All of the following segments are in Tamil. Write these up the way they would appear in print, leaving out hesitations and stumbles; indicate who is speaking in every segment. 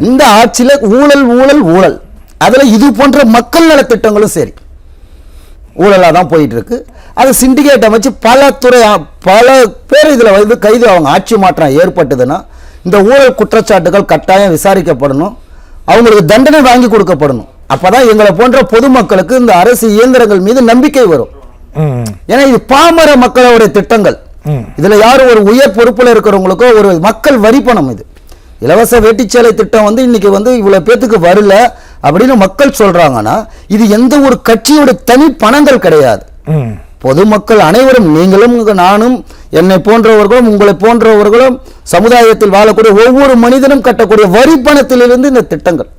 Speaker 1: இந்த ஆட்சியில ஊழல் ஊழல் ஊழல், அதுல இது போன்ற மக்கள் நல திட்டங்களும் சரி ஊழலா தான் போயிட்டு இருக்கு. அது சிண்டிகேட் அமைச்சு பல பேர் இதுல வந்து கைது. அவங்க ஆட்சி மாற்றம் ஏற்பட்டதுன்னா இந்த ஊழல் குற்றச்சாட்டுகள் கட்டாயம் விசாரிக்கப்படணும், அவங்களுக்கு தண்டனை வாங்கி கொடுக்கப்படணும். அப்பதான் எங்களை போன்ற பொதுமக்களுக்கு இந்த அரசு இயந்திரங்கள் மீது நம்பிக்கை வரும். ஏன்னா இது பாமர மக்களுடைய திட்டங்கள். இதுல யாரும் ஒரு உயர் பொறுப்புல இருக்கிறவங்களுக்கோ ஒரு மக்கள் வரி பணம். இது இலவச வேட்டிச்சேலை திட்டம் வந்து இன்னைக்கு வந்து இவ்வளவு பேத்துக்கு வரல அப்படின்னு மக்கள் சொல்றாங்கன்னா இது எந்த ஒரு கட்சியோட தனி பணங்கள் கிடையாது. பொதுமக்கள் அனைவரும், நீங்களும் நானும் என்னை போன்றவர்களும் உங்களை போன்றவர்களும் சமுதாயத்தில் வாழக்கூடிய ஒவ்வொரு மனிதனும் கட்டக்கூடிய வரி பணத்திலிருந்து இந்த திட்டங்கள்.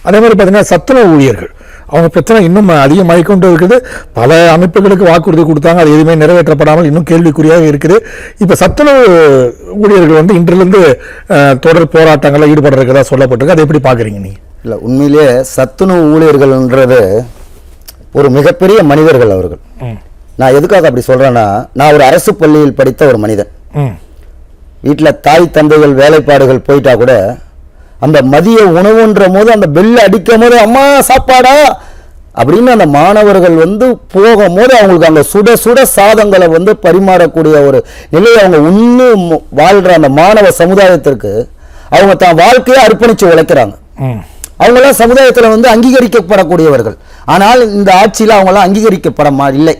Speaker 2: அதே மாதிரி பார்த்தீங்கன்னா சத்துணவு ஊழியர்கள் அவங்க பிரச்சனை இன்னும் அதிகமாகி கொண்டு இருக்குது. பல அமைப்புகளுக்கு வாக்குறுதி கொடுத்தாங்க, அது எதுவுமே நிறைவேற்றப்படாமல் இன்னும் கேள்விக்குறியாக இருக்குது. இப்போ சத்துணவு ஊழியர்கள் வந்து இன்றிலிருந்து தொடர் போராட்டங்களில் ஈடுபடுறதுக்கு தான் சொல்லப்பட்டிருக்கு. அதை எப்படி பார்க்குறீங்க நீங்கள்?
Speaker 1: இல்லை, உண்மையிலேயே சத்துணவு ஊழியர்கள்ன்றது ஒரு மிகப்பெரிய மனிதர்கள் அவர்கள். நான் எதுக்காக அப்படி சொல்றேன்னா, நான் ஒரு அரசு பள்ளியில் படித்த ஒரு மனிதன். வீட்டில் தாய் தந்தைகள் வேலைப்பாடுகள் போயிட்டா கூட அந்த மதிய உணவுன்ற போது அந்த பெல் அடிக்கும் போது அம்மா சாப்பாடா அப்படின்னு அந்த மாணவர்கள் வந்து போகும்போது அவங்களுக்கு அங்கே சுட சுட சாதங்களை வந்து பரிமாறக்கூடிய ஒரு நிலையை அவங்க இன்னும் வாழ்ற அந்த மாணவ சமுதாயத்திற்கு அவங்க தான் வாழ்க்கையை அர்ப்பணிச்சு உழைக்கிறாங்க. அவங்களாம் சமுதாயத்தில் வந்து அங்கீகரிக்கப்படக்கூடியவர்கள். ஆனால் இந்த ஆட்சியில் அவங்களாம் அங்கீகரிக்கப்பட இல்லை.